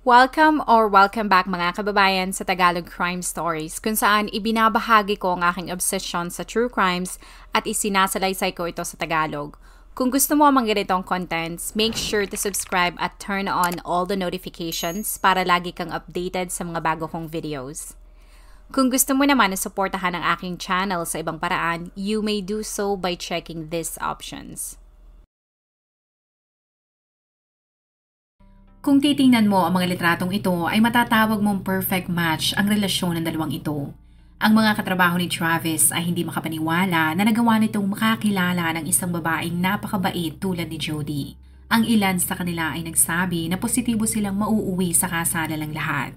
Welcome back mga kababayan sa Tagalog Crime Stories, kung saan ibinabahagi ko ang aking obsession sa true crimes at isinasalaysay ko ito sa Tagalog. Kung gusto mo ang mga ganitong contents, make sure to subscribe at turn on all the notifications para lagi kang updated sa mga bago kong videos. Kung gusto mo naman na suportahan ang aking channel sa ibang paraan, you may do so by checking these options. Kung titingnan mo ang mga litratong ito ay matatawag mong perfect match ang relasyon ng dalawang ito. Ang mga katrabaho ni Travis ay hindi makapaniwala na nagawa nitong makakilala ng isang babaeng napakabait tulad ni Jody. Ang ilan sa kanila ay nagsabi na positibo silang mauuwi sa kasala ng lahat.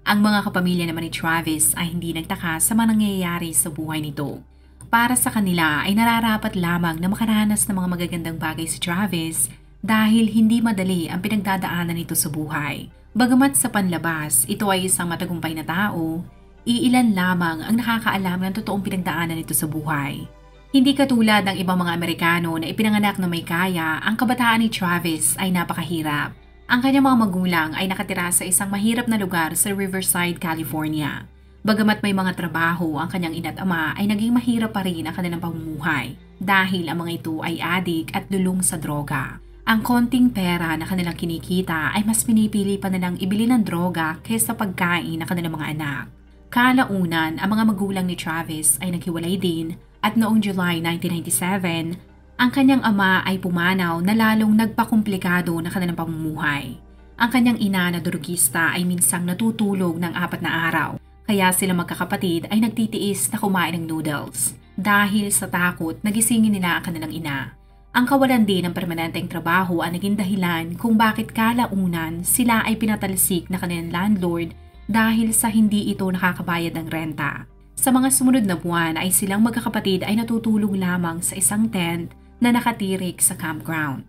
Ang mga kapamilya naman ni Travis ay hindi nagtaka sa mga nangyayari sa buhay nito. Para sa kanila ay nararapat lamang na makaranas ng mga magagandang bagay si Travis dahil hindi madali ang pinagdadaanan nito sa buhay. Bagamat sa panlabas, ito ay isang matagumpay na tao, iilan lamang ang nakakaalam ng totoong pinagdaanan nito sa buhay. Hindi katulad ng ibang mga Amerikano na ipinanganak na may kaya, ang kabataan ni Travis ay napakahirap. Ang kanyang mga magulang ay nakatira sa isang mahirap na lugar sa Riverside, California. Bagamat may mga trabaho, ang kanyang ina't ama ay naging mahirap pa rin ang kanilang pamumuhay dahil ang mga ito ay adik at lulong sa droga. Ang konting pera na kanilang kinikita ay mas pinipili pa nilang ibili ng droga kaysa pagkain ng kanilang mga anak. Kalaunan, ang mga magulang ni Travis ay naghiwalay din at noong July 1997, ang kanyang ama ay pumanaw na lalong nagpakomplikado na kanilang pamumuhay. Ang kanyang ina na drugista ay minsang natutulog ng 4 na araw, kaya sila magkakapatid ay nagtitiis na kumain ng noodles. Dahil sa takot, nagisingin nila ang kanilang ina. Ang kawalan din ng permanenteng trabaho ang naging dahilan kung bakit kalaunan sila ay pinatalsik na kanilang landlord dahil sa hindi ito nakakabayad ng renta. Sa mga sumunod na buwan ay silang magkakapatid ay natutulog lamang sa isang tent na nakatirik sa campground.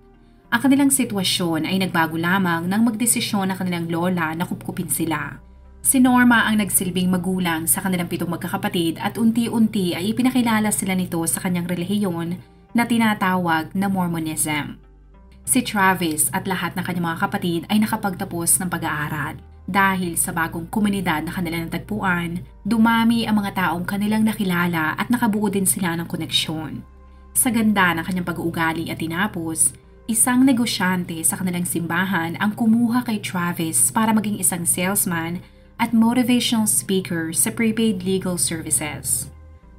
Ang kanilang sitwasyon ay nagbago lamang nang magdesisyon ng kanilang lola na kupkupin sila. Si Norma ang nagsilbing magulang sa kanilang 7 magkakapatid at unti-unti ay ipinakilala sila nito sa kanyang relihiyon na tinatawag na Mormonism. Si Travis at lahat ng kanyang mga kapatid ay nakapagtapos ng pag-aaral. Dahil sa bagong komunidad na kanilang natagpuan, dumami ang mga taong kanilang nakilala at nakabuo din sila ng koneksyon. Sa ganda ng kanyang pag-uugali at tinapos, isang negosyante sa kanilang simbahan ang kumuha kay Travis para maging isang salesman at motivational speaker sa prepaid legal services.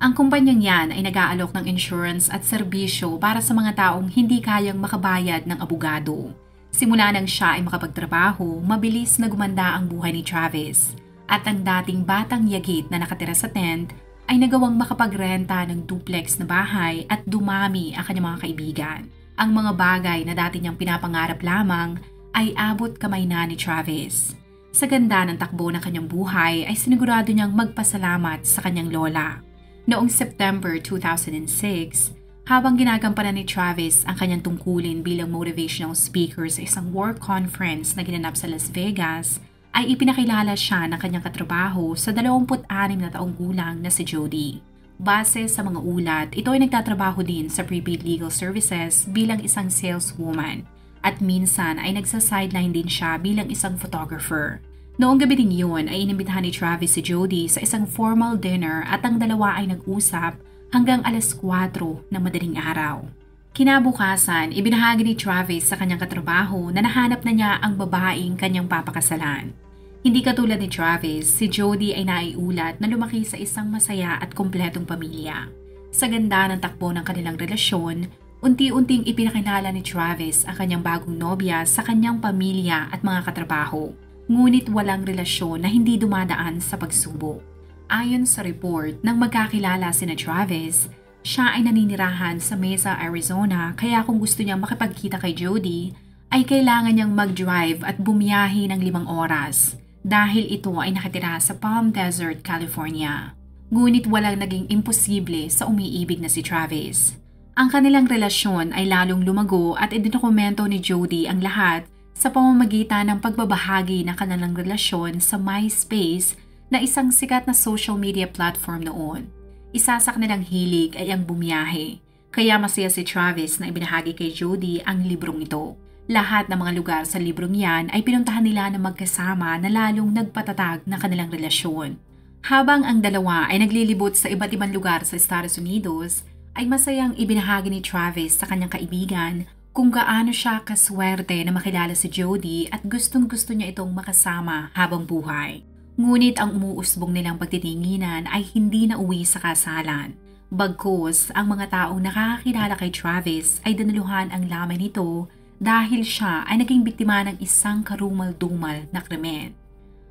Ang kumpanyang yan ay nag-aalok ng insurance at serbisyo para sa mga taong hindi kayang makabayad ng abogado. Simula nang siya ay makapagtrabaho, mabilis na gumanda ang buhay ni Travis at ang dating batang yagit na nakatira sa tent ay nagawang makapagrenta ng duplex na bahay at dumami ang kanyang mga kaibigan. Ang mga bagay na dati niyang pinapangarap lamang ay abot kamay na ni Travis. Sa ganda ng takbo ng kanyang buhay ay sinigurado niyang magpasalamat sa kanyang lola. Noong September 2006, habang ginagampanan ni Travis ang kanyang tungkulin bilang motivational speaker sa isang work conference na ginanap sa Las Vegas, ay ipinakilala siya ng kanyang katrabaho sa 26 na taong gulang na si Jody. Base sa mga ulat, ito ay nagtatrabaho din sa prepaid legal services bilang isang saleswoman at minsan ay nagsa-sideline din siya bilang isang photographer. Noong gabi ding yun ay inimbitahan ni Travis si Jody sa isang formal dinner at ang dalawa ay nag-usap hanggang alas 4 ng madaling araw. Kinabukasan, ibinahagi ni Travis sa kanyang katrabaho na nahanap na niya ang babaeng kanyang papakasalan. Hindi katulad ni Travis, si Jody ay naiulat na lumaki sa isang masaya at kumpletong pamilya. Sa ganda ng takbo ng kanilang relasyon, unti-unting ipinakilala ni Travis ang kanyang bagong nobya sa kanyang pamilya at mga katrabaho. Ngunit walang relasyon na hindi dumadaan sa pagsubok. Ayon sa report, nang magkakilala sina Travis, siya ay naninirahan sa Mesa, Arizona kaya kung gusto niyang makipagkita kay Jody, ay kailangan niyang mag-drive at bumiyahe ng 5 oras dahil ito ay nakatira sa Palm Desert, California. Ngunit walang naging imposible sa umiibig na si Travis. Ang kanilang relasyon ay lalong lumago at idinokumento ni Jody ang lahat sa pamamagitan ng pagbabahagi ng kanilang relasyon sa MySpace na isang sikat na social media platform noon. Isa sa kanilang hilig ay ang bumiyahe, kaya masaya si Travis na ibinahagi kay Jody ang librong ito. Lahat ng mga lugar sa librong yan ay pinuntahan nila na magkasama na lalong nagpatatag na kanilang relasyon. Habang ang dalawa ay naglilibot sa iba't ibang lugar sa Estados Unidos, ay masayang ibinahagi ni Travis sa kanyang kaibigan kung gaano siya kaswerte na makilala si Jody at gustong-gusto niya itong makasama habang buhay. Ngunit ang umuusbong nilang pagtitinginan ay hindi na uwi sa kasalan. Bagkus, ang mga taong nakakakilala kay Travis ay dinaluhan ang lamay nito dahil siya ay naging biktima ng isang karumal-dumal na krimen.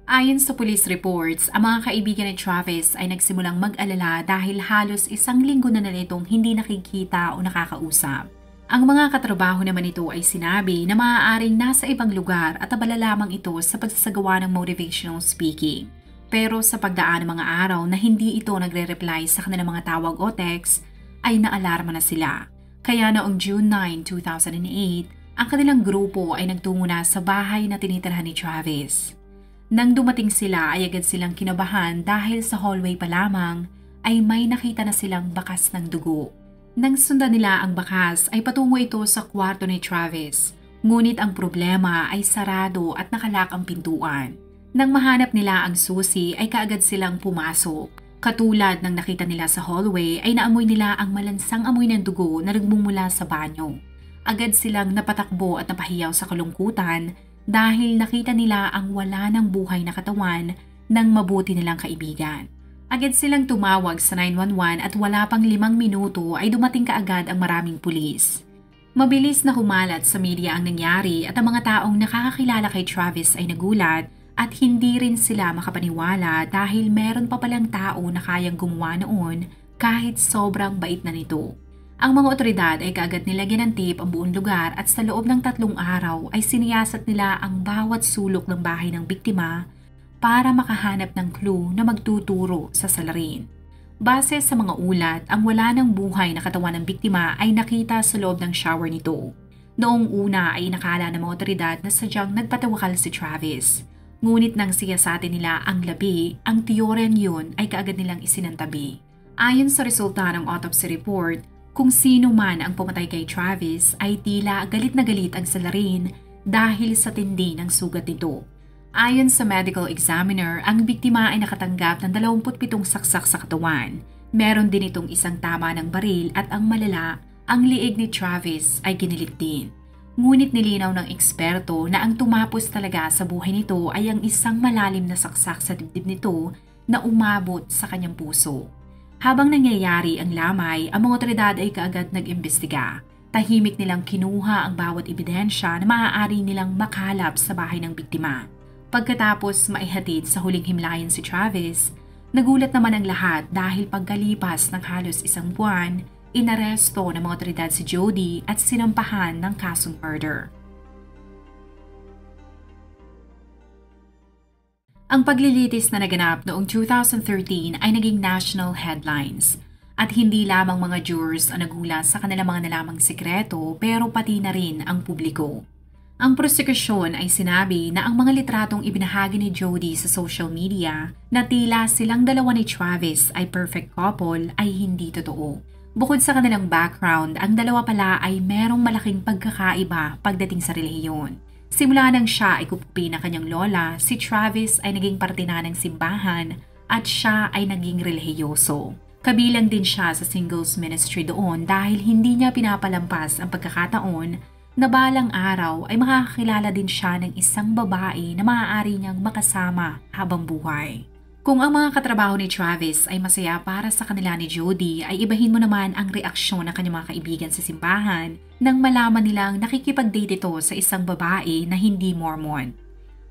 Ayon sa police reports, ang mga kaibigan ni Travis ay nagsimulang mag-alala dahil halos 1 linggo na nila itong hindi nakikita o nakakausap. Ang mga katrabaho naman ito ay sinabi na maaaring nasa ibang lugar at abala lamang ito sa pagsasagawa ng motivational speaking. Pero sa pagdaan ng mga araw na hindi ito nagre-reply sa kanilang mga tawag o text, ay naalarma na sila. Kaya noong June 9, 2008, ang kanilang grupo ay nagtungo na sa bahay na tinitirhan ni Travis. Nang dumating sila ay agad silang kinabahan dahil sa hallway pa lamang ay may nakita na silang bakas ng dugo. Nang sundan nila ang bakas ay patungo ito sa kwarto ni Travis. Ngunit ang problema ay sarado at nakalak ang pintuan. Nang mahanap nila ang susi ay kaagad silang pumasok. Katulad ng nakita nila sa hallway ay naamoy nila ang malansang amoy ng dugo na nagmumula sa banyo. Agad silang napatakbo at napahiyaw sa kalungkutan dahil nakita nila ang wala ng buhay na katawan ng mabuti nilang kaibigan. Agad silang tumawag sa 911 at wala pang 5 minuto ay dumating kaagad ang maraming pulis. Mabilis na humalat sa media ang nangyari at ang mga taong nakakakilala kay Travis ay nagulat at hindi rin sila makapaniwala dahil meron pa palang tao na kayang gumawa noon kahit sobrang bait na nito. Ang mga otoridad ay kaagad nilagyan ng tape ang buong lugar at sa loob ng 3 araw ay siniyasat nila ang bawat sulok ng bahay ng biktima para makahanap ng clue na magtuturo sa salarin. Base sa mga ulat, ang wala ng buhay na katawan ng biktima ay nakita sa loob ng shower nito. Noong una ay inakala ng mga otoridad na sadyang nagpatawakal si Travis. Ngunit nang siyasatin nila ang labi, ang teoryang yun ay kaagad nilang isinantabi. Ayon sa resulta ng autopsy report, kung sino man ang pumatay kay Travis ay tila galit na galit ang salarin dahil sa tindi ng sugat nito. Ayon sa medical examiner, ang biktima ay nakatanggap ng 27 saksak sa katawan. Meron din itong isang tama ng baril at ang malala, ang liig ni Travis ay ginilit din. Ngunit nilinaw ng eksperto na ang tumapos talaga sa buhay nito ay ang isang malalim na saksak sa dibdib nito na umabot sa kanyang puso. Habang nangyayari ang lamay, ang mga otoridad ay kaagad nag-imbestiga. Tahimik nilang kinuha ang bawat ebidensya na maaari nilang makalap sa bahay ng biktima. Pagkatapos maihatid sa huling himlayan si Travis, nagulat naman ang lahat dahil pagkalipas ng halos 1 buwan, inaresto ng mga otoridad si Jody at sinampahan ng kasong murder. Ang paglilitis na naganap noong 2013 ay naging national headlines at hindi lamang mga jurors ang nagulat sa kanilang mga nalamang sikreto pero pati na rin ang publiko. Ang prosekusyon ay sinabi na ang mga litratong ibinahagi ni Jody sa social media na tila silang dalawa ni Travis ay perfect couple ay hindi totoo. Bukod sa kanilang background, ang dalawa pala ay merong malaking pagkakaiba pagdating sa relihiyon. Simula nang siya ay kupupi ng kanyang lola, si Travis ay naging parte na ng simbahan at siya ay naging relihiyoso. Kabilang din siya sa singles ministry doon dahil hindi niya pinapalampas ang pagkakataon na balang araw ay makakakilala din siya ng isang babae na maaari niyang makasama habang buhay. Kung ang mga katrabaho ni Travis ay masaya para sa kanila ni Jody, ay ibahin mo naman ang reaksyon ng kanyang mga kaibigan sa simbahan nang malaman nilang nakikipag-date ito sa isang babae na hindi Mormon.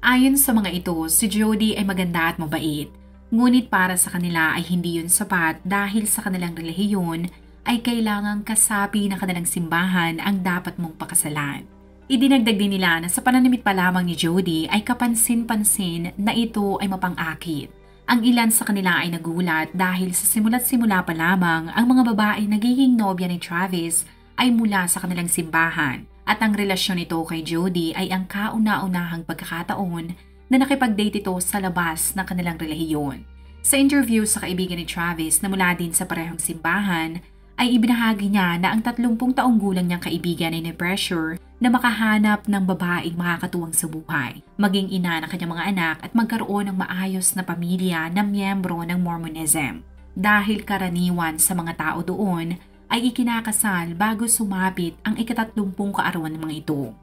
Ayon sa mga ito, si Jody ay maganda at mabait. Ngunit para sa kanila ay hindi yun sapat dahil sa kanilang relihiyon ay kailangang kasapi ng kanilang simbahan ang dapat mong pakasalan. Idinagdag din nila na sa pananamit pa lamang ni Jody ay kapansin-pansin na ito ay mapang-akit. Ang ilan sa kanila ay nagulat dahil sa simula't simula pa lamang ang mga babae nagiging nobya ni Travis ay mula sa kanilang simbahan at ang relasyon nito kay Jody ay ang kauna-unahang pagkakataon na nakipag-date ito sa labas ng kanilang relihiyon. Sa interview sa kaibigan ni Travis na mula din sa parehong simbahan, ay ibinahagi niya na ang 30 taong gulang niyang kaibigan ay na-pressure na makahanap ng babaeng makakatuwang sa buhay, maging ina ng kanyang mga anak at magkaroon ng maayos na pamilya na miyembro ng Mormonism. Dahil karaniwan sa mga tao doon ay ikinakasal bago sumapit ang ika-30 kaarawan ng mga ito.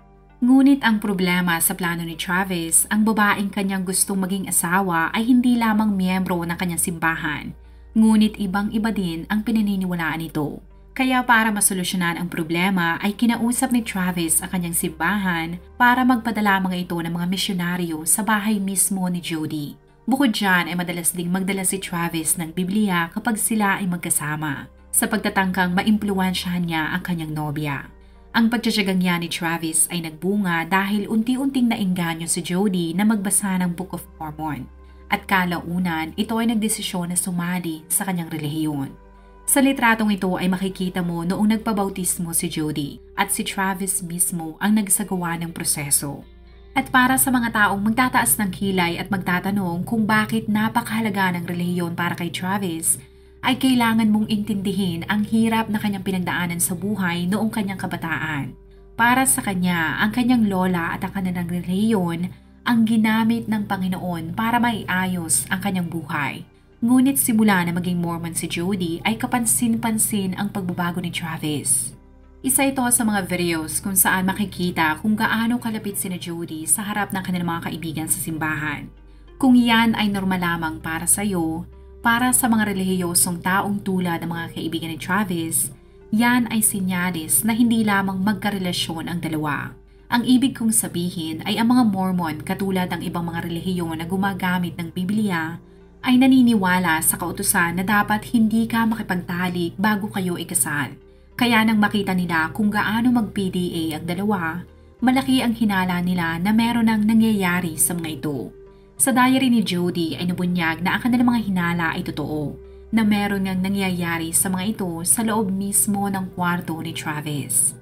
Ngunit ang problema sa plano ni Travis, ang babaeng kanyang gustong maging asawa ay hindi lamang miyembro ng kanyang simbahan, ngunit ibang-iba din ang pinaniniwalaan nito. Kaya para masolusyonan ang problema ay kinausap ni Travis ang kanyang simbahan para magpadala mga ito ng mga misyonaryo sa bahay mismo ni Jody. Bukod dyan ay madalas ding magdala si Travis ng Biblia kapag sila ay magkasama, sa pagtatangkang maimpluwensyahan niya ang kanyang nobya. Ang pagtsatsagang niya ni Travis ay nagbunga dahil unti-unting naengganyo si Jody na magbasa ng Book of Mormon. At kalaunan, ito ay nagdesisyon na sumali sa kanyang relihiyon. Sa litratong ito ay makikita mo noong nagpabautismo si Jody at si Travis mismo ang nagsagawa ng proseso. At para sa mga taong magtataas ng kilay at magtatanong kung bakit napakahalaga ng relihiyon para kay Travis, ay kailangan mong intindihin ang hirap na kanyang pinagdaanan sa buhay noong kanyang kabataan. Para sa kanya, ang kanyang lola at ang kanilang relihiyon ang ginamit ng Panginoon para maiayos ang kanyang buhay. Ngunit simula na maging Mormon si Jody ay kapansin-pansin ang pagbabago ni Travis. Isa ito sa mga videos kung saan makikita kung gaano kalapit sina Jody sa harap ng kanilang mga kaibigan sa simbahan. Kung yan ay normal lamang para sa iyo, para sa mga relihiyosong taong tulad ng mga kaibigan ni Travis, yan ay sinyalis na hindi lamang magkarelasyon ang dalawa. Ang ibig kong sabihin ay ang mga Mormon katulad ng ibang mga relihiyon na gumagamit ng Biblia ay naniniwala sa kautusan na dapat hindi ka makipagtalik bago kayo ikasal. Kaya nang makita nila kung gaano mag-PDA ang dalawa, malaki ang hinala nila na meron ng nangyayari sa mga ito. Sa diary ni Jody ay nabunyag na ang kanilang mga hinala ay totoo, na meron ng nangyayari sa mga ito sa loob mismo ng kwarto ni Travis.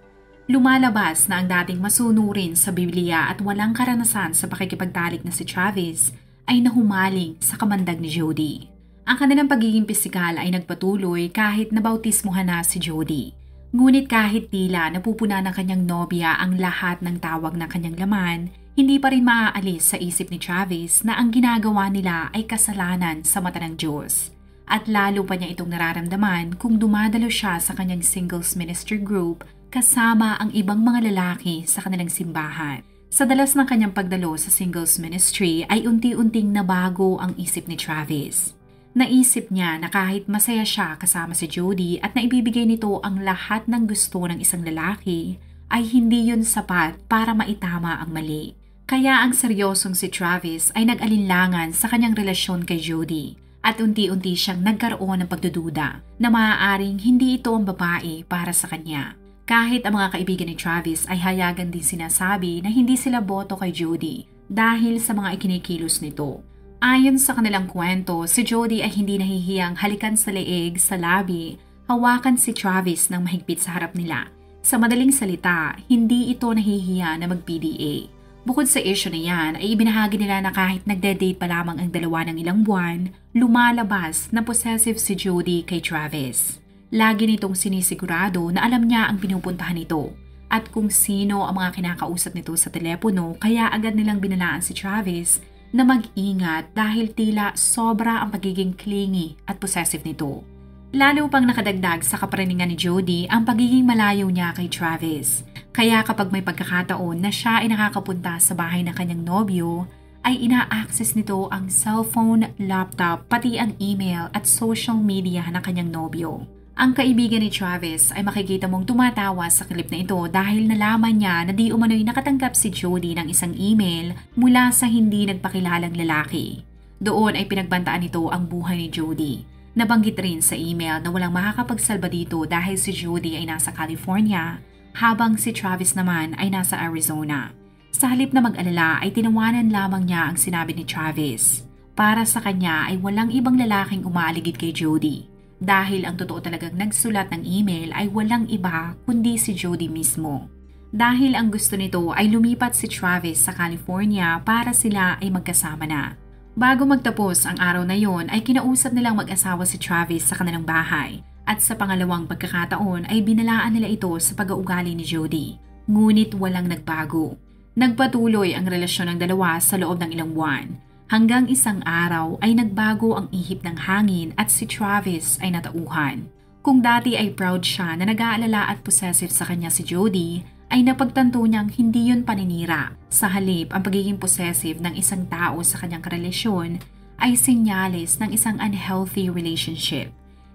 Lumalabas na ang dating masunurin sa Biblia at walang karanasan sa pakikipagtalik na si Travis ay nahumaling sa kamandag ni Jody. Ang kanilang pagiging pisikal ay nagpatuloy kahit nabautismuhan na si Jody. Ngunit kahit tila napupuna ng kanyang nobya ang lahat ng tawag ng kanyang laman, hindi pa rin maaalis sa isip ni Travis na ang ginagawa nila ay kasalanan sa mata ng Diyos. At lalo pa niya itong nararamdaman kung dumadalo siya sa kanyang singles ministry group kasama ang ibang mga lalaki sa kanilang simbahan. Sa dalas ng kanyang pagdalo sa singles ministry ay unti-unting nabago ang isip ni Travis. Naisip niya na kahit masaya siya kasama si Jody at naibibigay nito ang lahat ng gusto ng isang lalaki, ay hindi yun sapat para maitama ang mali. Kaya ang seryosong si Travis ay nag-alinlangan sa kanyang relasyon kay Jody at unti-unti siyang nagkaroon ng pagdududa na maaaring hindi ito ang babae para sa kanya. Kahit ang mga kaibigan ni Travis ay hayagan din sinasabi na hindi sila boto kay Jody dahil sa mga ikinikilos nito. Ayon sa kanilang kwento, si Jody ay hindi nahihiyang halikan sa leeg, sa labi, hawakan si Travis ng mahigpit sa harap nila. Sa madaling salita, hindi ito nahihiya na mag-PDA. Bukod sa issue na yan, ay ibinahagi nila na kahit nagde-date pa lamang ang dalawa ng ilang buwan, lumalabas na possessive si Jody kay Travis. Lagi nitong sinisigurado na alam niya ang pinupuntahan nito at kung sino ang mga kinakausap nito sa telepono, kaya agad nilang binalaan si Travis na mag-ingat dahil tila sobra ang pagiging clingy at possessive nito. Lalo pang nakadagdag sa kaparaningan ni Jody ang pagiging malayo niya kay Travis. Kaya kapag may pagkakataon na siya ay nakakapunta sa bahay ng kanyang nobyo, ay ina-access nito ang cellphone, laptop, pati ang email at social media ng kanyang nobyo. Ang kaibigan ni Travis ay makikita mong tumatawa sa clip na ito dahil nalaman niya na di umano'y nakatanggap si Jody ng isang email mula sa hindi nagpakilalang lalaki. Doon ay pinagbantaan nito ang buhay ni Jody. Nabanggit rin sa email na walang makakapagsalba dito dahil si Jody ay nasa California habang si Travis naman ay nasa Arizona. Sa halip na mag-alala ay tinawanan lamang niya ang sinabi ni Travis. Para sa kanya ay walang ibang lalaking umaaligid kay Jody. Dahil ang totoo talagang nagsulat ng email ay walang iba kundi si Jody mismo. Dahil ang gusto nito ay lumipat si Travis sa California para sila ay magkasama na. Bago magtapos ang araw na yon ay kinausap nilang mag-asawa si Travis sa kanilang bahay at sa pangalawang pagkakataon ay binalaan nila ito sa pag-uugali ni Jody. ngunit walang nagbago. Nagpatuloy ang relasyon ng dalawa sa loob ng ilang buwan. Hanggang isang araw ay nagbago ang ihip ng hangin at si Travis ay natauhan. Kung dati ay proud siya na nag-aalala at possessive sa kanya si Jody, ay napagtanto niyang hindi yun paninira. Sa halip, ang pagiging possessive ng isang tao sa kanyang karelasyon ay senyales ng isang unhealthy relationship.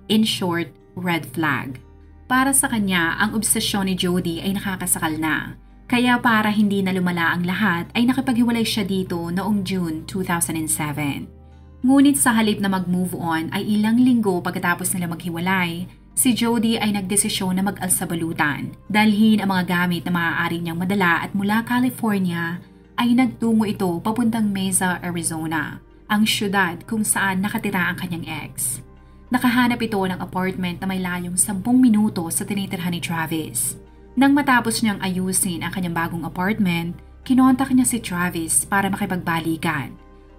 In short, red flag. Para sa kanya, ang obsesyon ni Jody ay nakakasakal na. Kaya para hindi na lumala ang lahat ay nakipaghiwalay siya dito noong June 2007. Ngunit sa halip na mag-move on ay ilang linggo pagkatapos nila maghiwalay, si Jody ay nagdesisyon na mag-alsabalutan. Dalhin ang mga gamit na maaari niyang madala at mula California ay nagtungo ito papuntang Mesa, Arizona, ang syudad kung saan nakatira ang kanyang ex. Nakahanap ito ng apartment na may layong 10 minuto sa tinitirhan ni Travis. Nang matapos niyang ayusin ang kanyang bagong apartment, kinontak niya si Travis para makipagbalikan.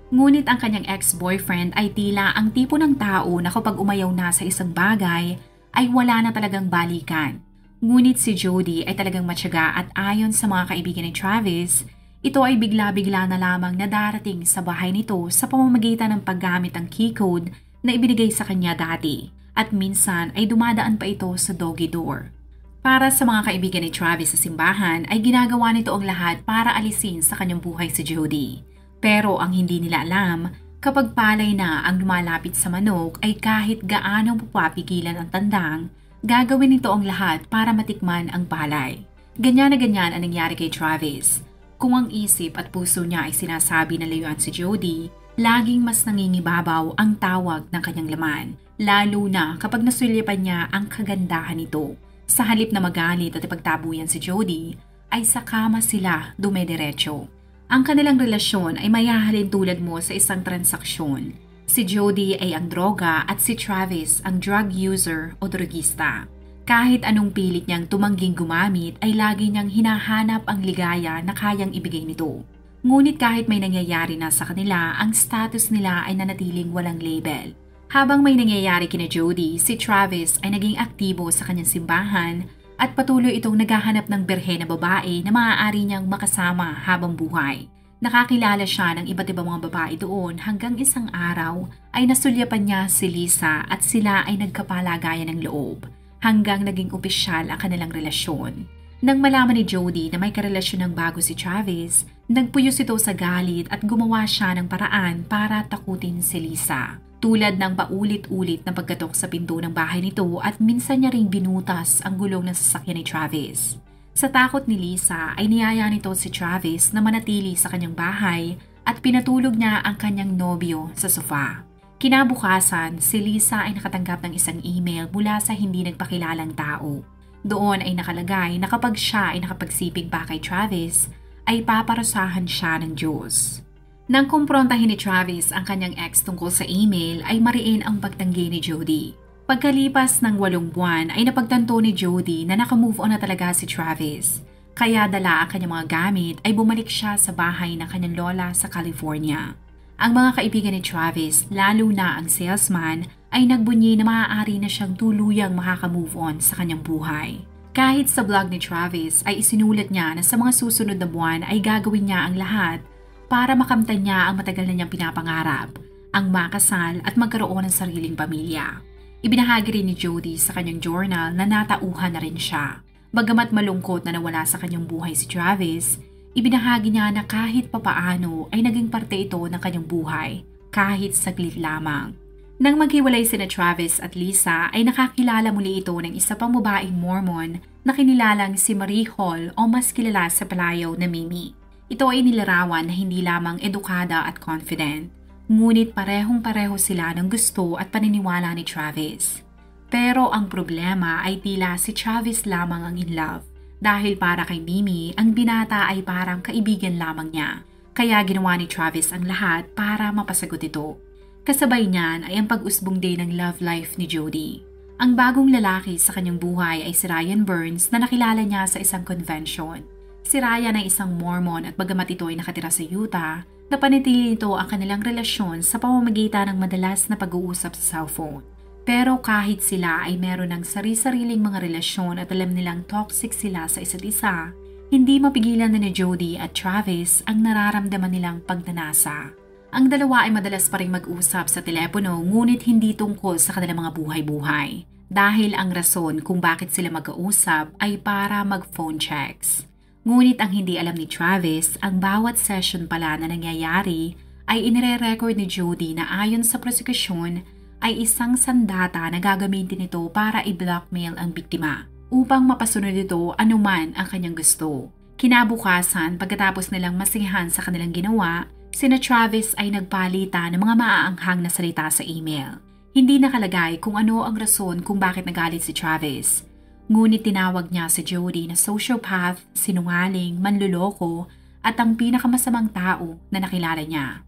Ngunit ang kanyang ex-boyfriend ay tila ang tipo ng tao na kapag umayaw na sa isang bagay, ay wala na talagang balikan. Ngunit si Jody ay talagang matyaga at ayon sa mga kaibigan ni Travis, ito ay bigla-bigla na lamang na darating sa bahay nito sa pamamagitan ng paggamit ng key code na ibinigay sa kanya dati at minsan ay dumadaan pa ito sa doggy door. Para sa mga kaibigan ni Travis sa simbahan ay ginagawa nito ang lahat para alisin sa kanyang buhay si Jody. Pero ang hindi nila alam, kapag palay na ang lumalapit sa manok ay kahit gaano papapigilan ang tandang, gagawin nito ang lahat para matikman ang palay. Ganyan na ganyan ang nangyari kay Travis. Kung ang isip at puso niya ay sinasabi na layuan si Jody, laging mas nangingibabaw ang tawag ng kanyang laman, lalo na kapag nasulyapan niya ang kagandahan nito. Sa halip na magalit at ipagtabuyan si Jody, ay sa kama sila dumediretso. Ang kanilang relasyon ay mayahalin tulad mo sa isang transaksyon. Si Jody ay ang droga at si Travis ang drug user o drogista. Kahit anong pilit niyang tumangging gumamit ay lagi niyang hinahanap ang ligaya na kayang ibigay nito. Ngunit kahit may nangyayari na sa kanila, ang status nila ay nanatiling walang label. Habang may nangyayari kina Jody, si Travis ay naging aktibo sa kanyang simbahan at patuloy itong naghahanap ng birhe na babae na maaari niyang makasama habang buhay. Nakakilala siya ng iba't ibang mga babae doon hanggang isang araw ay nasulyapan niya si Lisa at sila ay nagkapalagayan ng loob hanggang naging opisyal ang kanilang relasyon. Nang malaman ni Jody na may karelasyon ng bago si Travis, nagpuyos ito sa galit at gumawa siya ng paraan para takutin si Lisa. Tulad ng paulit-ulit na pagkatok sa pinto ng bahay nito at minsan niya ring binutas ang gulong ng sasakyan ni Travis. Sa takot ni Lisa ay niyaya nito si Travis na manatili sa kanyang bahay at pinatulog niya ang kanyang nobyo sa sofa. Kinabukasan, si Lisa ay nakatanggap ng isang email mula sa hindi nagpakilalang tao. Doon ay nakalagay na kapag siya ay nakapagsiping pa kay Travis, ay paparusahan siya ng Diyos. Nang kumprontahin ni Travis ang kanyang ex tungkol sa email ay mariin ang pagtanggi ni Jody. Pagkalipas ng 8 buwan ay napagtanto ni Jody na nakamove on na talaga si Travis. Kaya dala ang kanyang mga gamit ay bumalik siya sa bahay ng kanyang lola sa California. Ang mga kaibigan ni Travis, lalo na ang salesman, ay nagbunyi na maaari na siyang tuluyang makakamove on sa kanyang buhay. Kahit sa blog ni Travis ay isinulat niya na sa mga susunod na buwan ay gagawin niya ang lahat para makamtan niya ang matagal na niyang pinapangarap, ang makasal at magkaroon ng sariling pamilya. Ibinahagi rin ni Jody sa kanyang journal na natauhan na rin siya. Bagamat malungkot na nawala sa kanyang buhay si Travis, ibinahagi niya na kahit papaano ay naging parte ito ng kanyang buhay, kahit saglit lamang. Nang maghiwalay sina Travis at Lisa ay nakakilala muli ito ng isa pang babaeng Mormon na kinilalang si Marie Hall o mas kilala sa palayaw na Mimi. Ito ay nilarawan na hindi lamang edukada at confident, ngunit parehong-pareho sila ng gusto at paniniwala ni Travis. Pero ang problema ay tila si Travis lamang ang in love dahil para kay Mimi, ang binata ay parang kaibigan lamang niya. Kaya ginawa ni Travis ang lahat para mapasagot ito. Kasabay niyan ay ang pag-usbong din ng love life ni Jody. Ang bagong lalaki sa kanyang buhay ay si Ryan Burns na nakilala niya sa isang convention. Si Ryan ay isang Mormon at bagamat ito ay nakatira sa Utah, napanatili nito ang kanilang relasyon sa pamamagitan ng madalas na pag-uusap sa cellphone. Pero kahit sila ay meron ng sari-sariling mga relasyon at alam nilang toxic sila sa isa't isa, Hindi mapigilan na ni Jody at Travis ang nararamdaman nilang pagnanasa. Ang dalawa ay madalas pa rin mag-usap sa telepono ngunit hindi tungkol sa kanilang mga buhay-buhay. Dahil ang rason kung bakit sila mag-uusap ay para mag-phone checks. Ngunit ang hindi alam ni Travis, ang bawat session pala na nangyayari ay inire-record ni Jody na ayon sa prosekusyon ay isang sandata na gagamitin nito para i-blackmail ang biktima upang mapasunod ito anuman ang kanyang gusto. Kinabukasan, pagkatapos nilang masiyahan sa kanilang ginawa, sina Travis ay nagpalitan ng mga maaanghang na salita sa email. Hindi nakalagay kung ano ang rason kung bakit nagalit si Travis. Ngunit tinawag niya si Jody na sociopath, sinungaling, manluloko at ang pinakamasamang tao na nakilala niya.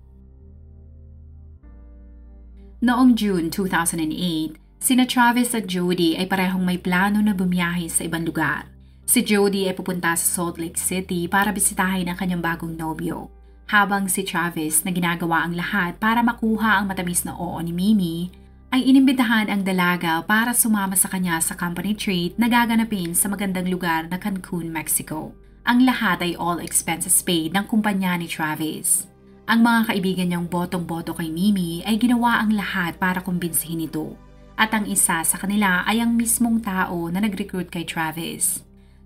Noong June 2008, sina Travis at Jody ay parehong may plano na bumiyahe sa ibang lugar. Si Jody ay pupunta sa Salt Lake City para bisitahin ang kanyang bagong nobyo. Habang si Travis na ginagawa ang lahat para makuha ang matamis na oo ni Mimi, ay inimbitahan ang dalaga para sumama sa kanya sa company treat na gaganapin sa magandang lugar na Cancun, Mexico. Ang lahat ay all expenses paid ng kumpanya ni Travis. Ang mga kaibigan niyang botong-boto kay Mimi ay ginawa ang lahat para kumbinsihin ito. At ang isa sa kanila ay ang mismong tao na nag-recruit kay Travis.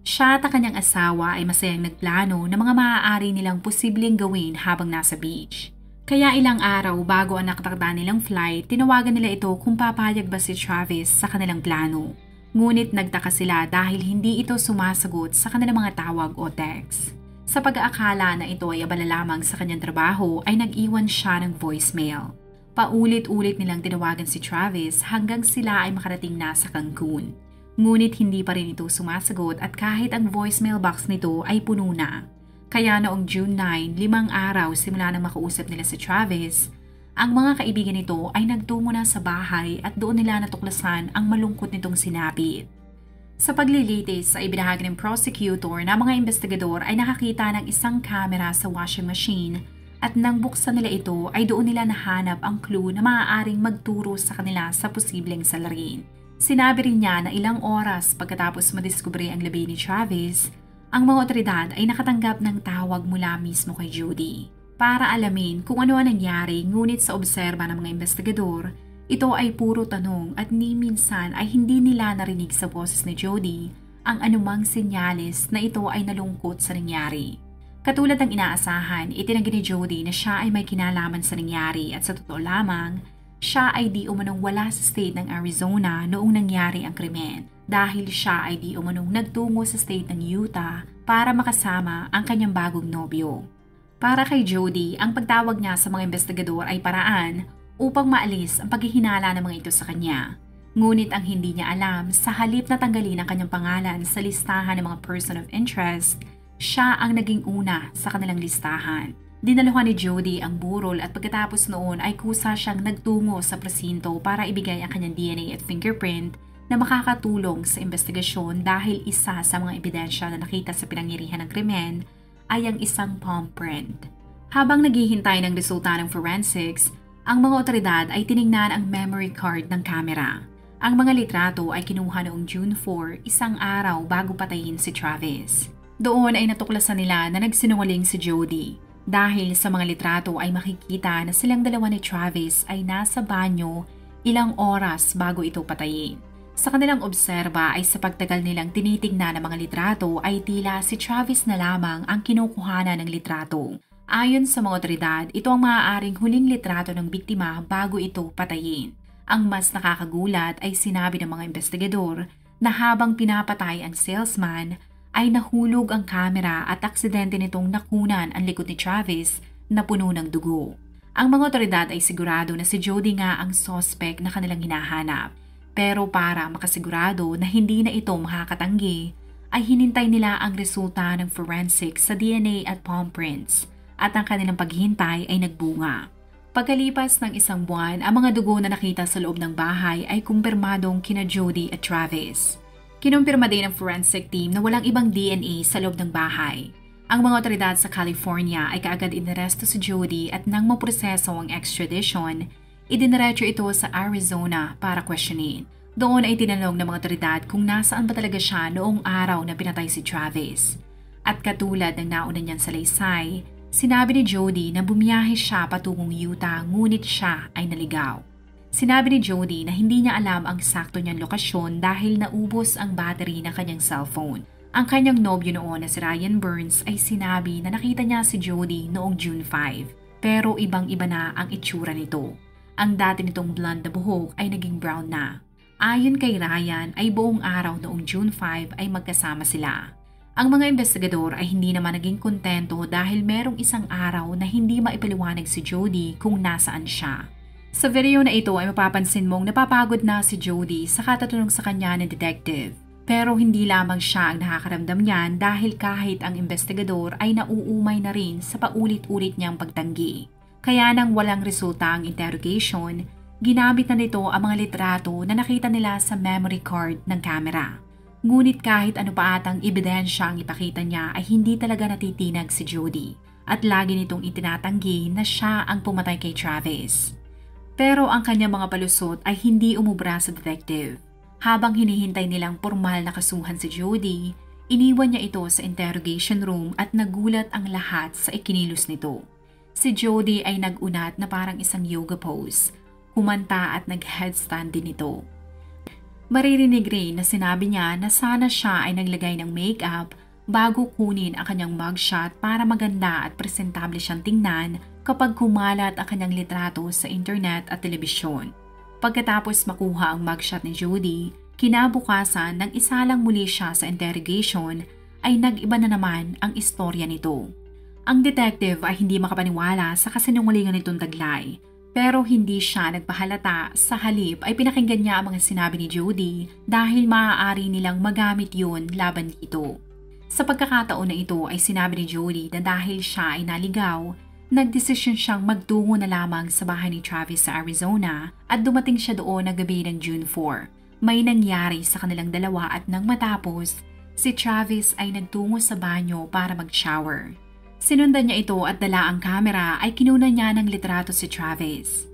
Siya at ang kanyang asawa ay masayang nagplano ng mga maaari nilang posibleng gawin habang nasa beach. Kaya ilang araw bago ang nakatakda nilang flight, tinawagan nila ito kung papayag ba si Travis sa kanilang plano. Ngunit nagtaka sila dahil hindi ito sumasagot sa kanilang mga tawag o text. Sa pag-aakala na ito ay abala lamang sa kanyang trabaho ay nag-iwan siya ng voicemail. Paulit-ulit nilang tinawagan si Travis hanggang sila ay makarating na sa Cancun. Ngunit hindi pa rin ito sumasagot at kahit ang voicemail box nito ay puno na. Kaya noong June 9, 5 araw simula nang makausap nila si Travis, ang mga kaibigan nito ay nagtungo na sa bahay at doon nila natuklasan ang malungkot nitong sinapit. Sa paglilitis sa ibinahagi ng prosecutor na mga investigador ay nakakita ng isang kamera sa washing machine at nang buksan nila ito ay doon nila nahanap ang clue na maaaring magturo sa kanila sa posibleng salarin. Sinabi rin niya na ilang oras pagkatapos madiskubre ang labi ni Travis, ang mga otoridad ay nakatanggap ng tawag mula mismo kay Jody. Para alamin kung ano ang nangyari ngunit sa obserba ng mga investigador, ito ay puro tanong at ni minsan ay hindi nila narinig sa boses ni Jody ang anumang senyales na ito ay nalungkot sa nangyari. Katulad ng inaasahan, itinanggi ni Jody na siya ay may kinalaman sa nangyari at sa totoo lamang, siya ay di umanong wala sa state ng Arizona noong nangyari ang krimen dahil siya ay di umanong nagtungo sa state ng Utah para makasama ang kanyang bagong nobyo. Para kay Jody, ang pagtawag niya sa mga investigador ay paraan upang maalis ang paghihinala ng mga ito sa kanya. Ngunit ang hindi niya alam, sa halip na tanggalin ang kanyang pangalan sa listahan ng mga person of interest, siya ang naging una sa kanilang listahan. Dinaluhan ni Jody ang burol at pagkatapos noon ay kusa siyang nagtungo sa presinto para ibigay ang kanyang DNA at fingerprint na makakatulong sa investigasyon dahil isa sa mga ebidensya na nakita sa pinangyarihan ng krimen ay ang isang palm print. Habang naghihintay ng resulta ng forensics, ang mga otoridad ay tiningnan ang memory card ng kamera. Ang mga litrato ay kinuha noong June 4, isang araw bago patayin si Travis. Doon ay natuklasan nila na nagsinungaling si Jody dahil sa mga litrato ay makikita na silang dalawa ni Travis ay nasa banyo ilang oras bago ito patayin. Sa kanilang obserba ay sa pagtagal nilang tinitingnan ang mga litrato ay tila si Travis na lamang ang kinukuhanan ng litrato. Ayon sa mga otoridad, ito ang maaaring huling litrato ng biktima bago ito patayin. Ang mas nakakagulat ay sinabi ng mga investigador na habang pinapatay ang salesman, ay nahulog ang kamera at aksidente nitong nakunan ang likod ni Travis na puno ng dugo. Ang mga otoridad ay sigurado na si Jody nga ang suspect na kanilang hinahanap. Pero para makasigurado na hindi na ito makakatanggi, ay hinintay nila ang resulta ng forensics sa DNA at palm prints. At ang kanilang paghihintay ay nagbunga. Pagkalipas ng isang buwan, ang mga dugo na nakita sa loob ng bahay ay kumpirmadong kina Jody at Travis. Kinumpirma din ng forensic team na walang ibang DNA sa loob ng bahay. Ang mga otoridad sa California ay kaagad inaresto si Jody at nang maproseso ang extradition, idiniretso ito sa Arizona para questionin. Doon ay tinanong ng mga otoridad kung nasaan ba talaga siya noong araw na pinatay si Travis. At katulad ng nauna niyang salaysay, sinabi ni Jody na bumiyahe siya patungong Utah ngunit siya ay naligaw. Sinabi ni Jody na hindi niya alam ang sakto niyang lokasyon dahil naubos ang battery ng kanyang cellphone. Ang kanyang nobyo noon na si Ryan Burns ay sinabi na nakita niya si Jody noong June 5, pero ibang-iba na ang itsura nito. Ang dati nitong blonde na buhok ay naging brown na. Ayon kay Ryan ay buong araw noong June 5 ay magkasama sila. Ang mga investigador ay hindi naman naging kontento dahil merong isang araw na hindi maipaliwanag si Jody kung nasaan siya. Sa video na ito ay mapapansin mong napapagod na si Jody sa katatanong sa kanya ng detective. Pero hindi lamang siya ang nakakaramdam niyan dahil kahit ang investigador ay nauumay na rin sa paulit-ulit niyang pagtanggi. Kaya nang walang resulta ang interrogation, ginamit na nito ang mga litrato na nakita nila sa memory card ng camera. Ngunit kahit ano pa atang ebidensya ang ipakita niya ay hindi talaga natitinag si Jody at lagi nitong itinatanggi na siya ang pumatay kay Travis. Pero ang kanyang mga palusot ay hindi umubra sa detective. Habang hinihintay nilang formal na kasuhan si Jody, iniwan niya ito sa interrogation room at nagulat ang lahat sa ikinilos nito. Si Jody ay nag-unat na parang isang yoga pose, kumanta at nag-headstand din ito. Maririnig rin na sinabi niya na sana siya ay naglagay ng makeup bago kunin ang kanyang mugshot para maganda at presentable siyang tingnan kapag kumalat ang kanyang litrato sa internet at telebisyon. Pagkatapos makuha ang mugshot ni Jody, kinabukasan nang isalang muli siya sa interrogation ay nag-iba na naman ang istorya nito. Ang detective ay hindi makapaniwala sa kasinungalingan nitong taglay, pero hindi siya nagpahalata. Sa halip ay pinakinggan niya ang mga sinabi ni Jody dahil maaari nilang magamit yun laban dito. Sa pagkakataon na ito ay sinabi ni Jody na dahil siya ay naligaw, nagdesisyon siyang magtungo na lamang sa bahay ni Travis sa Arizona at dumating siya doon na gabi ng June 4. May nangyari sa kanilang dalawa at nang matapos, si Travis ay nagtungo sa banyo para mag-shower. Sinundan niya ito at dala ang kamera ay kinuna niya ng litrato si Travis.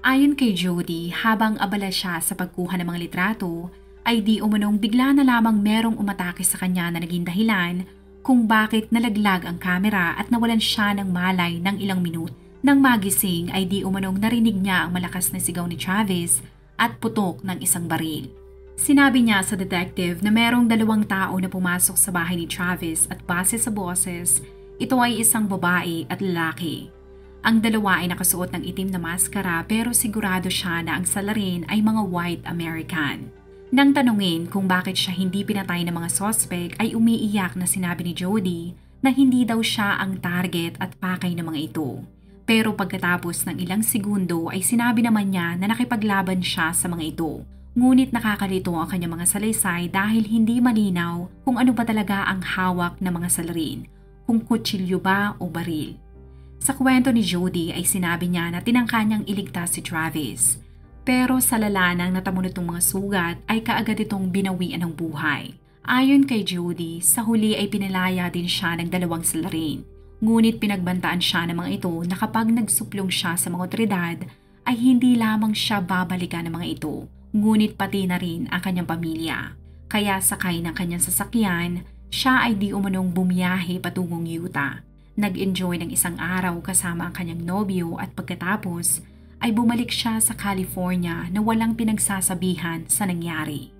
Ayon kay Jody, habang abala siya sa pagkuha ng mga litrato, ay di umanong bigla na lamang merong umatake sa kanya na naging dahilan kung bakit nalaglag ang kamera at nawalan siya ng malay ng ilang minuto. Nang magising ay di umanong narinig niya ang malakas na sigaw ni Travis at putok ng isang baril. Sinabi niya sa detective na merong 2 tao na pumasok sa bahay ni Travis at base sa boses, ito ay isang babae at lalaki. Ang dalawa ay nakasuot ng itim na maskara pero sigurado siya na ang salarin ay mga white American. Nang tanungin kung bakit siya hindi pinatay ng mga suspect ay umiiyak na sinabi ni Jody na hindi daw siya ang target at pakay ng mga ito. Pero pagkatapos ng ilang segundo ay sinabi naman niya na nakipaglaban siya sa mga ito. Ngunit nakakalito ang kanyang mga salaysay dahil hindi malinaw kung ano ba talaga ang hawak ng mga salarin, kung kutsilyo ba o baril. Sa kwento ni Jody ay sinabi niya na tinangka niyang iligtas si Travis. Pero sa lala ng natamo nitong mga sugat ay kaagad itong binawian ng buhay. Ayon kay Jody, sa huli ay pinalaya din siya ng 2 salarin. Ngunit pinagbantaan siya ng mga ito na kapag nagsuplong siya sa mga otoridad ay hindi lamang siya babalikan ng mga ito, ngunit pati na rin ang kanyang pamilya. Kaya sakay ng kanyang sasakyan, siya ay di umanong bumiyahe patungong Utah. Nag-enjoy ng isang araw kasama ang kanyang nobyo at pagkatapos ay bumalik siya sa California na walang pinagsasabihan sa nangyari.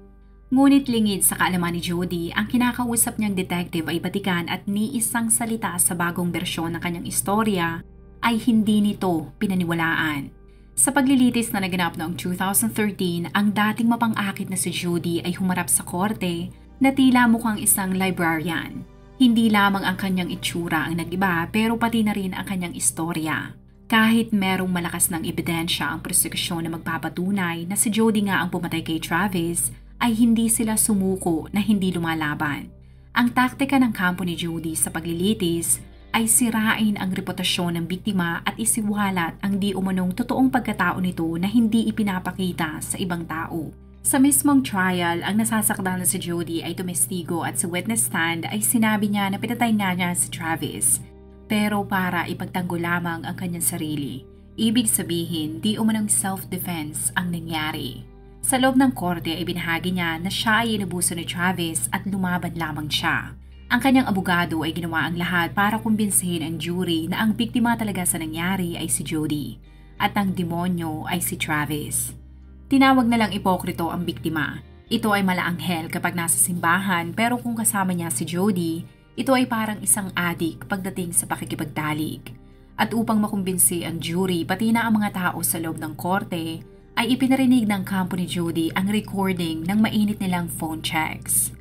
Ngunit lingid sa kaalaman ni Jody, ang kinakausap niyang detective ay batikan at ni isang salita sa bagong bersyon ng kanyang istorya ay hindi nito pinaniwalaan. Sa paglilitis na naganap noong 2013, ang dating mapang-akit na si Jody ay humarap sa korte na tila mukhang isang librarian. Hindi lamang ang kanyang itsura ang nag-iba pero pati na rin ang kanyang istorya. Kahit merong malakas ng ebidensya ang prosekusyon na magpapatunay na si Jody nga ang pumatay kay Travis, ay hindi sila sumuko na hindi lumalaban. Ang taktika ng kampo ni Jody sa paglilitis ay sirain ang reputasyon ng biktima at isiwalat ang di umanong totoong pagkatao nito na hindi ipinapakita sa ibang tao. Sa mismong trial, ang nasasakdal na si Jody ay tumestigo at sa witness stand ay sinabi niya na pinatay nga niya si Travis. Pero para ipagtanggol lamang ang kanyang sarili. Ibig sabihin, di umanong self-defense ang nangyari. Sa loob ng korte ay binahagi niya na siya ay inabuso ni Travis at lumaban lamang siya. Ang kanyang abogado ay ginawa ang lahat para kumbinsihin ang jury na ang biktima talaga sa nangyari ay si Jody at ang demonyo ay si Travis. Tinawag na lang ipokrito ang biktima. Ito ay malaanghel kapag nasa simbahan pero kung kasama niya si Jody, ito ay parang isang adik pagdating sa pakikipagtalik. At upang makumbinsi ang jury pati na ang mga tao sa loob ng korte, ay ipinarinig ng kampo ni Jody ang recording ng mainit nilang phone checks.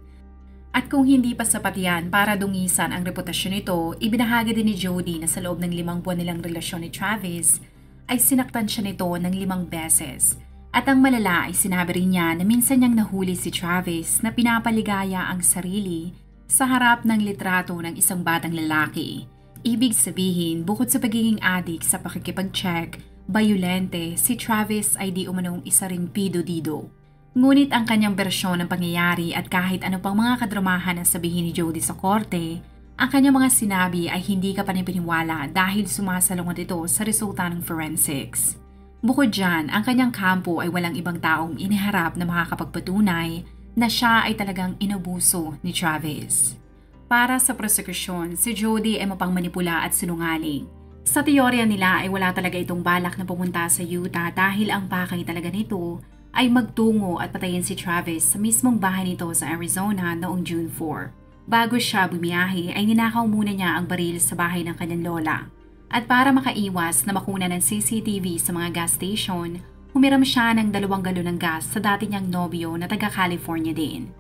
At kung hindi pa sapat yan para dungisan ang reputasyon nito, ibinahagi din ni Jody na sa loob ng 5 buwan nilang relasyon ni Travis, ay sinaktan siya nito ng 5 beses. At ang malala ay sinabi rin niya na minsan niyang nahuli si Travis na pinapaligaya ang sarili sa harap ng litrato ng isang batang lalaki. Ibig sabihin, bukod sa pagiging adik sa pakikipag-check, bayolente, si Travis ay di umanong isa ring pido-dido. Ngunit ang kanyang bersyon ng pangyayari at kahit ano pang mga kadramahan na sabihin ni Jody sa korte, ang kanyang mga sinabi ay hindi ka panipiniwala dahil sumasalungat ito sa resulta ng forensics. Bukod dyan, ang kanyang kampo ay walang ibang taong iniharap na makakapagpatunay na siya ay talagang inabuso ni Travis. Para sa prosekusyon, si Jody ay mapangmanipula at sinungaling. Sa teorya nila ay wala talaga itong balak na pumunta sa Utah dahil ang pakay talaga nito ay magtungo at patayin si Travis sa mismong bahay nito sa Arizona noong June 4. Bago siya bumiyahe ay ninakaw muna niya ang baril sa bahay ng kanyang lola. At para makaiwas na makuna ng CCTV sa mga gas station, humiram siya ng 2 galon ng gas sa dati niyang nobyo na taga-California din.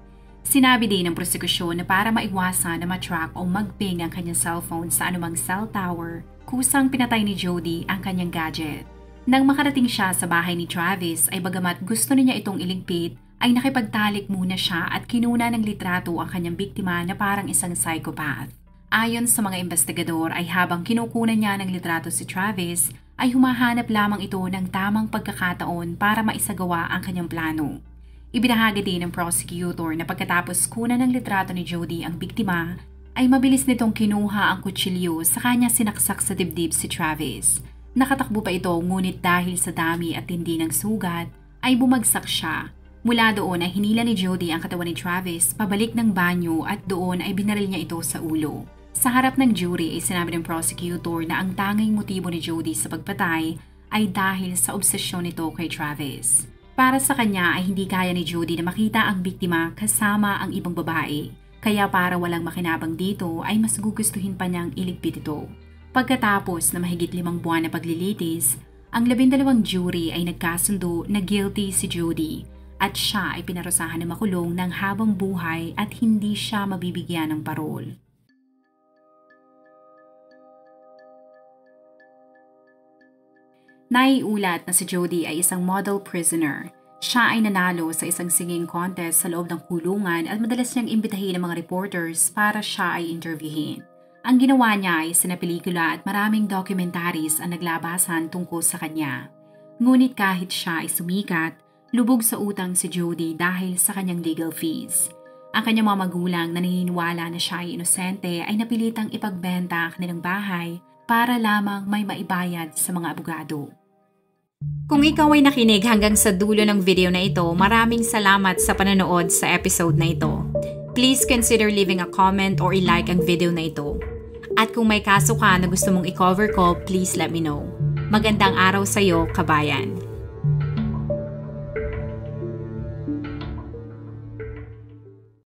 Sinabi din ng prosekusyon na para maiwasan na matrack o magping ang kanyang cellphone sa anumang cell tower, kusang pinatay ni Jody ang kanyang gadget. Nang makarating siya sa bahay ni Travis ay bagamat gusto niya itong iligpit, ay nakipagtalik muna siya at kinuna ng litrato ang kanyang biktima na parang isang psychopath. Ayon sa mga investigador ay habang kinukunan niya ng litrato si Travis, ay humahanap lamang ito ng tamang pagkakataon para maisagawa ang kanyang plano. Ibinahagi din ng prosecutor na pagkatapos kunan ng litrato ni Jody ang biktima, ay mabilis nitong kinuha ang kutsilyo sa kanya sinaksak sa dibdib si Travis. Nakatakbo pa ito ngunit dahil sa dami at tindi ng sugat ay bumagsak siya. Mula doon ay hinila ni Jody ang katawan ni Travis pabalik ng banyo at doon ay binaril niya ito sa ulo. Sa harap ng jury ay sinabi ng prosecutor na ang tanging motibo ni Jody sa pagpatay ay dahil sa obsesyon nito kay Travis. Para sa kanya ay hindi kaya ni Jody na makita ang biktima kasama ang ibang babae, kaya para walang makinabang dito ay mas gugustuhin pa niyang iligpit ito. Pagkatapos na mahigit 5 buwan na paglilitis, ang 12 jury ay nagkasundo na guilty si Jody at siya ay pinarusahan na makulong ng habang buhay at hindi siya mabibigyan ng parol. Naiulat na si Jody ay isang model prisoner. Siya ay nanalo sa isang singing contest sa loob ng kulungan at madalas niyang imbitahin ng mga reporters para siya ay interviewin. Ang ginawa niya ay sinapelikula at maraming documentaries ang naglabasan tungkol sa kanya. Ngunit kahit siya ay sumikat, lubog sa utang si Jody dahil sa kanyang legal fees. Ang kanyang mga magulang na naniniwala na siya ay inosente ay napilitang ipagbenta ang kanilang bahay para lamang may maibayad sa mga abogado. Kung ikaw ay nakinig hanggang sa dulo ng video na ito, maraming salamat sa panonood sa episode na ito. Please consider leaving a comment or i-like ang video na ito. At kung may kaso ka na gusto mong i-cover ko, please let me know. Magandang araw sa iyo, kabayan.